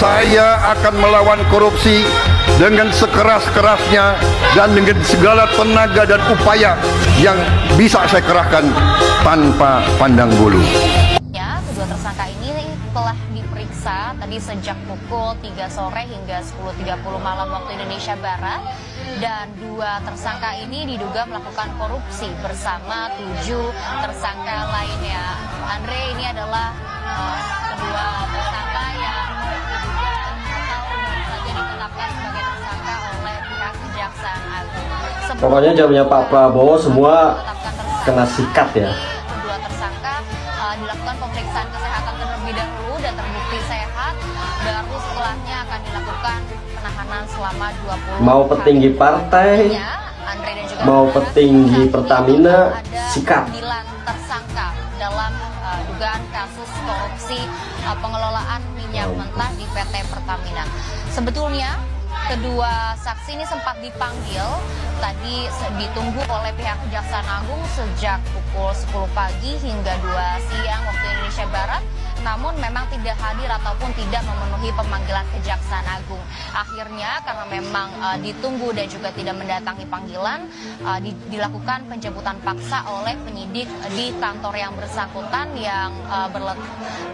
Saya akan melawan korupsi dengan sekeras-kerasnya dan dengan segala tenaga dan upaya yang bisa saya kerahkan tanpa pandang bulu. Kedua tersangka ini telah diperiksa tadi sejak pukul 3 sore hingga 10.30 malam waktu Indonesia Barat, dan dua tersangka ini diduga melakukan korupsi bersama 7 tersangka lainnya. Andre, ini adalah kedua tersangka yang diduga atau baru saja ditetapkan sebagai tersangka oleh pihak Kejaksaan Agung. Pokoknya jamnya Pak Prabowo semua kena sikat ya. Kedua tersangka dilakukan pemeriksaan kesehatan terlebih dahulu dan terbukti sehat, baru setelahnya akan dilakukan penahanan selama 20 mau petinggi partai, Andre dan juga mau petinggi Pertamina, sikat. 9 tersangka dalam dugaan kasus korupsi pengelolaan minyak mentah di PT Pertamina. Sebetulnya kedua saksi ini sempat dipanggil, tadi ditunggu oleh pihak Kejaksaan Agung sejak pukul 10 pagi hingga 2 siang waktu Indonesia Barat, namun memang tidak hadir ataupun tidak memenuhi pemanggilan Kejaksaan Agung. Akhirnya karena memang ditunggu dan juga tidak mendatangi panggilan, dilakukan penjemputan paksa oleh penyidik di kantor yang bersangkutan yang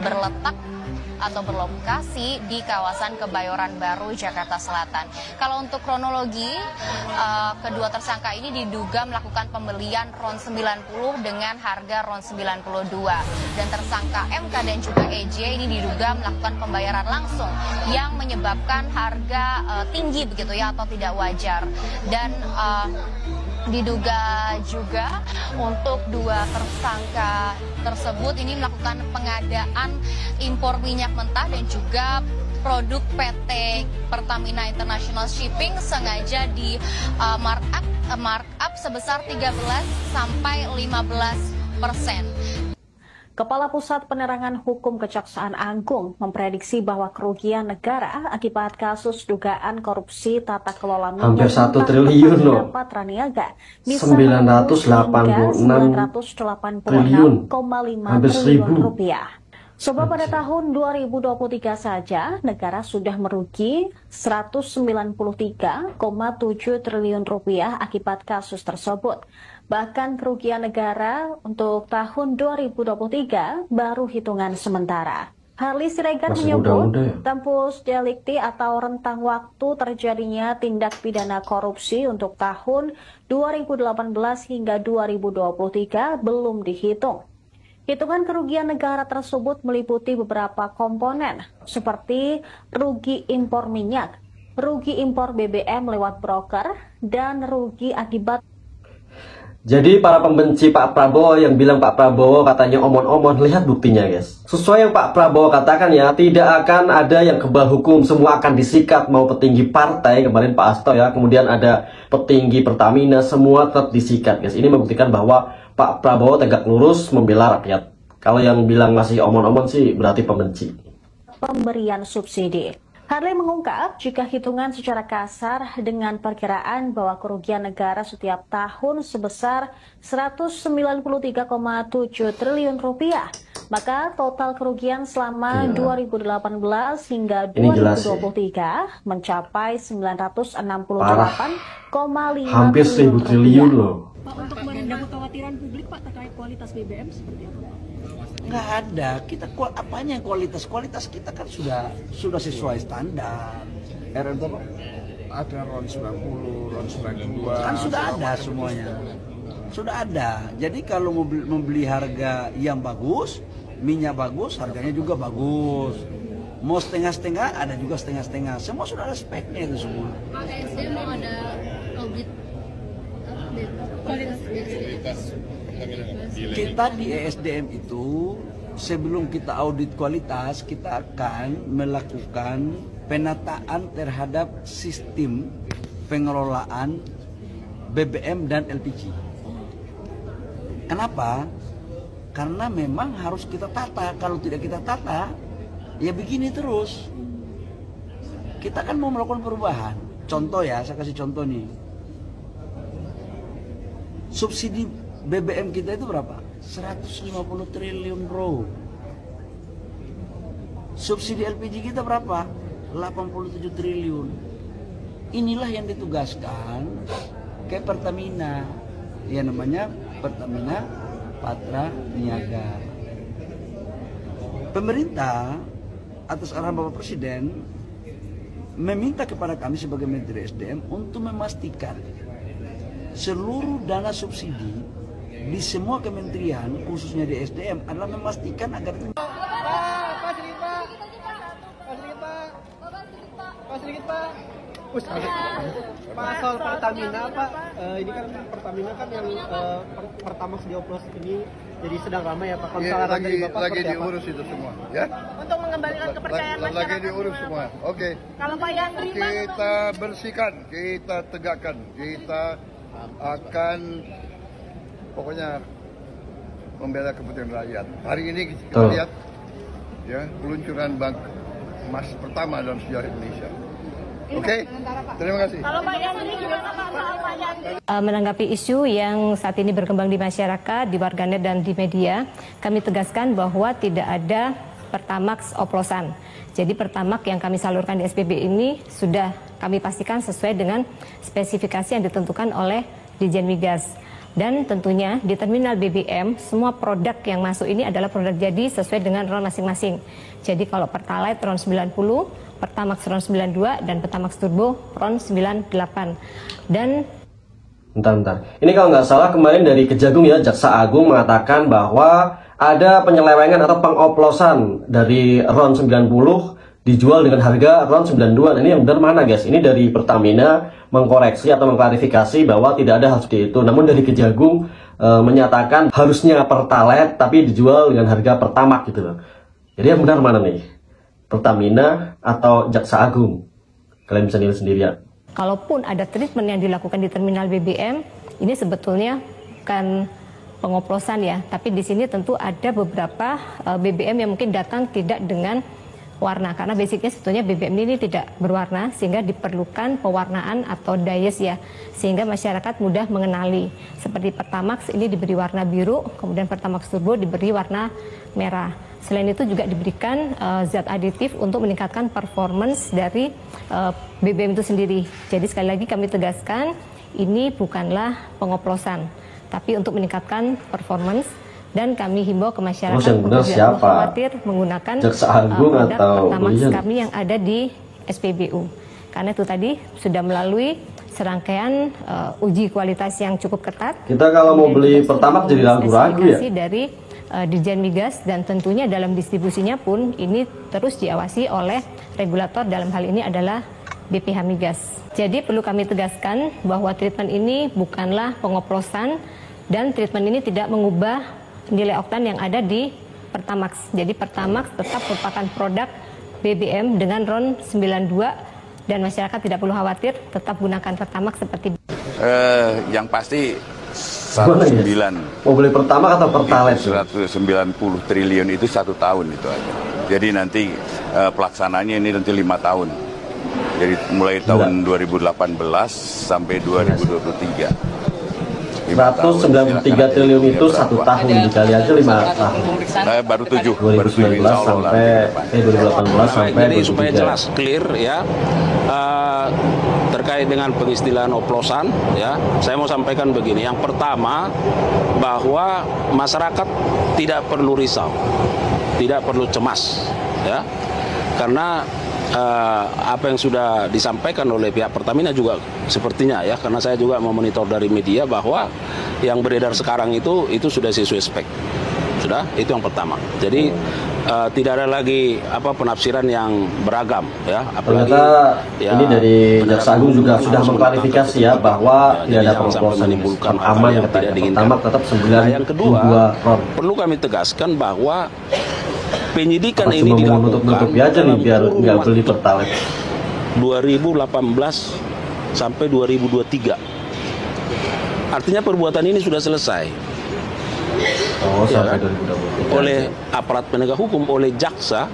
berletak atau berlokasi di kawasan Kebayoran Baru, Jakarta Selatan. Kalau untuk kronologi, kedua tersangka ini diduga melakukan pembelian RON 90 dengan harga RON 92. Dan tersangka MK dan juga EJ ini diduga melakukan pembayaran langsung yang menyebabkan harga tinggi begitu ya, atau tidak wajar. Dan diduga juga untuk dua tersangka tersebut ini melakukan pengadaan impor minyak mentah dan juga produk PT Pertamina International Shipping sengaja di markup sebesar 13 sampai 15%. Kepala Pusat Penerangan Hukum Kejaksaan Agung memprediksi bahwa kerugian negara akibat kasus dugaan korupsi tata kelola hampir 1 triliun loh. 986 triliun, hampir 1.000 rupiah. Sebab pada tahun 2023 saja negara sudah merugi 193,7 triliun rupiah akibat kasus tersebut. Bahkan kerugian negara untuk tahun 2023 baru hitungan sementara. Harley Siregar menyebut tempus delicti atau rentang waktu terjadinya tindak pidana korupsi untuk tahun 2018 hingga 2023 belum dihitung. Hitungan kerugian negara tersebut meliputi beberapa komponen seperti rugi impor minyak, rugi impor BBM lewat broker, dan rugi akibat. Jadi para pembenci Pak Prabowo yang bilang Pak Prabowo katanya omon-omon, lihat buktinya guys. Sesuai yang Pak Prabowo katakan ya, tidak akan ada yang kebal hukum, semua akan disikat. Mau petinggi partai, kemarin Pak Hasto ya, kemudian ada petinggi Pertamina, semua tetap disikat guys. Ini membuktikan bahwa Pak Prabowo tegak lurus membela rakyat. Kalau yang bilang masih omon-omon sih berarti pembenci. Pemberian subsidi. Harley mengungkap jika hitungan secara kasar dengan perkiraan bahwa kerugian negara setiap tahun sebesar 193,7 triliun rupiah, maka total kerugian selama 2018 hingga 2023 mencapai 968,5 hampir 1.000 triliun loh. Pak, untuk meredam kekhawatiran publik Pak terkait kualitas BBM seperti apa? Nggak ada, kita apanya kualitas kita kan sudah sesuai standar. RN apa? Ada RON 90, RON 92. Kan sudah ada semuanya. Sudah ada. Jadi kalau membeli harga yang bagus, minyak bagus, harganya juga bagus. Mau setengah-setengah, ada juga setengah-setengah. Semua sudah ada speknya itu semua. Pak, SDM mau ada audit kualitas kita di ESDM itu sebelum kita audit kualitas, kita akan melakukan penataan terhadap sistem pengelolaan BBM dan LPG. Kenapa? Karena memang harus kita tata. Kalau tidak kita tata, ya begini terus. Kita kan mau melakukan perubahan. Contoh ya, saya kasih contoh nih. Subsidi BBM kita itu berapa? 150 triliun bro. Subsidi LPG kita berapa? 87 triliun. Inilah yang ditugaskan ke Pertamina, yang namanya Pertamina Patra Niaga. Pemerintah atas arahan Bapak Presiden meminta kepada kami sebagai Menteri SDM untuk memastikan seluruh dana subsidi di semua kementerian, khususnya di SDM, adalah memastikan agar Pak, soal Pertamina, Pak, ini kan Pertamina kan yang Pertamax dioplos ini jadi sedang ramai ya, Pak. Lagi diurus itu semua, ya. Untuk mengembalikan kepercayaan masyarakat. Lagi diurus semua. Oke. Kalau Pak Yandri, Kita bersihkan, kita tegakkan, kita akan pokoknya membela kepentingan rakyat. Hari ini kita lihat ya peluncuran bank emas pertama dalam sejarah Indonesia. Oke, terima kasih. kalau Pak Yandri gimana Pak soal Pak Yandri? Menanggapi isu yang saat ini berkembang di masyarakat, di warganet dan di media, kami tegaskan bahwa tidak ada Pertamax oplosan. Jadi Pertamax yang kami salurkan di SPB ini sudah kami pastikan sesuai dengan spesifikasi yang ditentukan oleh Ditjen Migas. Dan tentunya di terminal BBM semua produk yang masuk ini adalah produk jadi sesuai dengan RON masing-masing. Jadi kalau Pertalite RON 90, Pertamax RON 92, dan Pertamax Turbo RON 98. Dan Bentar. Ini kalau nggak salah kemarin dari Kejagung ya, Jaksa Agung mengatakan bahwa ada penyelewengan atau pengoplosan dari RON 90 dijual dengan harga RON 92. Nah, ini yang benar mana guys? Ini dari Pertamina mengkoreksi atau mengklarifikasi bahwa tidak ada hal seperti itu. Namun dari Kejagung menyatakan harusnya Pertalite tapi dijual dengan harga Pertamax gitu loh. Jadi yang benar mana nih? Pertamina atau Jaksa Agung? Kalian bisa nilai sendiri ya. kalaupun ada treatment yang dilakukan di terminal BBM, ini sebetulnya bukan pengoplosan ya, tapi di sini tentu ada beberapa BBM yang mungkin datang tidak dengan warna, karena basicnya sebetulnya BBM ini tidak berwarna, sehingga diperlukan pewarnaan atau dayes ya, sehingga masyarakat mudah mengenali. Seperti Pertamax ini diberi warna biru, kemudian Pertamax Turbo diberi warna merah. Selain itu juga diberikan zat aditif untuk meningkatkan performance dari BBM itu sendiri. Jadi sekali lagi kami tegaskan, ini bukanlah pengoplosan, tapi untuk meningkatkan performance. Dan kami himbau ke masyarakat untuk tidak khawatir menggunakan produk Pertamax kami yang ada di SPBU. Karena itu tadi sudah melalui serangkaian uji kualitas yang cukup ketat. Kita kalau mau beli Pertamax jadi ragu-ragu ya. Dari Ditjen Migas, dan tentunya dalam distribusinya pun ini terus diawasi oleh regulator, dalam hal ini adalah BPH Migas. Jadi perlu kami tegaskan bahwa treatment ini bukanlah pengoplosan, dan treatment ini tidak mengubah nilai oktan yang ada di Pertamax. Jadi Pertamax tetap merupakan produk BBM dengan RON 92, dan masyarakat tidak perlu khawatir, tetap gunakan Pertamax seperti yang pasti 19 mau beli Pertamax atau Pertalite? 190 triliun itu 1 tahun itu aja. Jadi nanti pelaksananya ini nanti 5 tahun. Jadi mulai tahun 2018 sampai 2023. 193 triliun itu 1 tahun, dikali aja 5 tahun. Baru 7. 2019 sampai 2018 sampai jadi supaya jelas, clear ya, terkait dengan pengistilahan oplosan ya, saya mau sampaikan begini. Yang pertama, bahwa masyarakat tidak perlu risau, tidak perlu cemas ya, karena apa yang sudah disampaikan oleh pihak Pertamina juga sepertinya ya, karena saya juga memonitor dari media bahwa yang beredar sekarang itu sudah sesuai spek, sudah, itu yang pertama. Jadi tidak ada lagi penafsiran yang beragam ya, apalagi ya, ini dari Jaksa Agung juga sudah mengklarifikasi ya bahwa tidak ada pengoplosan, menimbulkan aman yang tidak diinginkan. Pertama tetap 9. Yang kedua, perlu kami tegaskan bahwa penyidikan ini dilakukan aja nih biar nggak beli Pertalite 2018 sampai 2023. Artinya perbuatan ini sudah selesai. Sampai 2023. Oleh aparat penegak hukum, oleh jaksa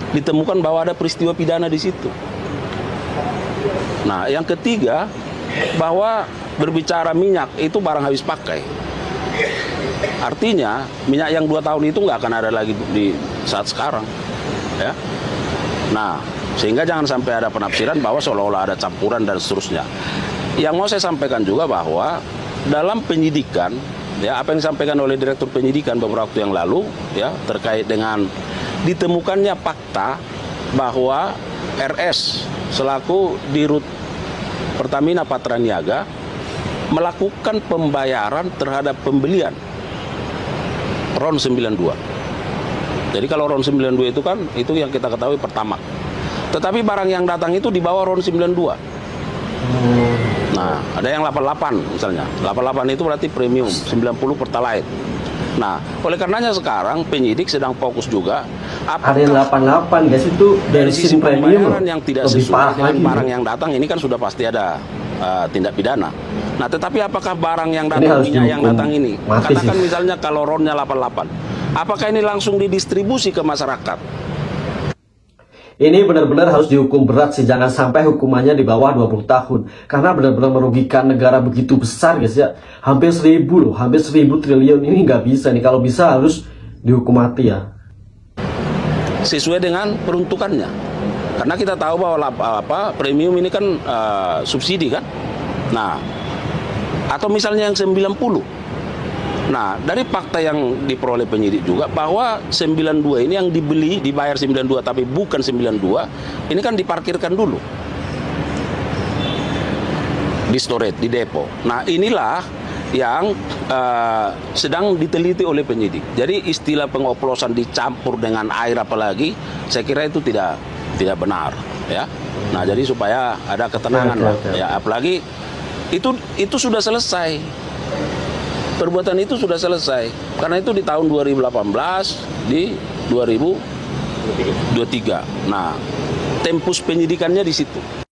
ditemukan bahwa ada peristiwa pidana di situ. Nah, yang ketiga, bahwa berbicara minyak itu barang habis pakai. Artinya minyak yang 2 tahun itu nggak akan ada lagi di saat sekarang ya. Nah, Sehingga jangan sampai ada penafsiran bahwa seolah-olah ada campuran dan seterusnya. Yang mau saya sampaikan juga bahwa dalam penyidikan, ya, apa yang disampaikan oleh Direktur Penyidikan beberapa waktu yang lalu, ya, terkait dengan ditemukannya fakta bahwa RS selaku Dirut Pertamina Patraniaga melakukan pembayaran terhadap pembelian RON 92. Jadi kalau RON 92 itu kan, itu yang kita ketahui Pertamax. Tetapi barang yang datang itu di bawah RON 92. Nah, ada yang 88 misalnya. 88 itu berarti premium, 90 Pertalite. Nah, oleh karenanya sekarang penyidik sedang fokus juga. Ada yang 88 guys, itu dari sisi pembayaran yang tidak sesuai dengan barang lagi, yang datang, ini kan sudah pasti ada tindak pidana. Nah, tetapi apakah barang yang datang, minyak yang datang ini, katakan misalnya kalau RON-nya 88, apakah ini langsung didistribusi ke masyarakat? Ini benar-benar harus dihukum berat sih, jangan sampai hukumannya di bawah 20 tahun. Karena benar-benar merugikan negara begitu besar guys ya. Hampir 1000 loh, hampir 1000 triliun, ini nggak bisa nih. Kalau bisa harus dihukum mati ya. Sesuai dengan peruntukannya. Karena kita tahu bahwa premium ini kan subsidi kan. Nah, atau misalnya yang 90. Nah, dari fakta yang diperoleh penyidik juga bahwa 92 ini yang dibayar 92 tapi bukan 92, ini kan diparkirkan dulu di storage, di depo. Nah, inilah yang sedang diteliti oleh penyidik. Jadi istilah pengoplosan dicampur dengan air apalagi, saya kira itu tidak benar, ya. Nah, jadi supaya ada ketenangan lah, ya. Apalagi itu sudah selesai. Perbuatan itu sudah selesai. Karena itu di tahun 2018, di 2023. Nah, tempus penyidikannya di situ.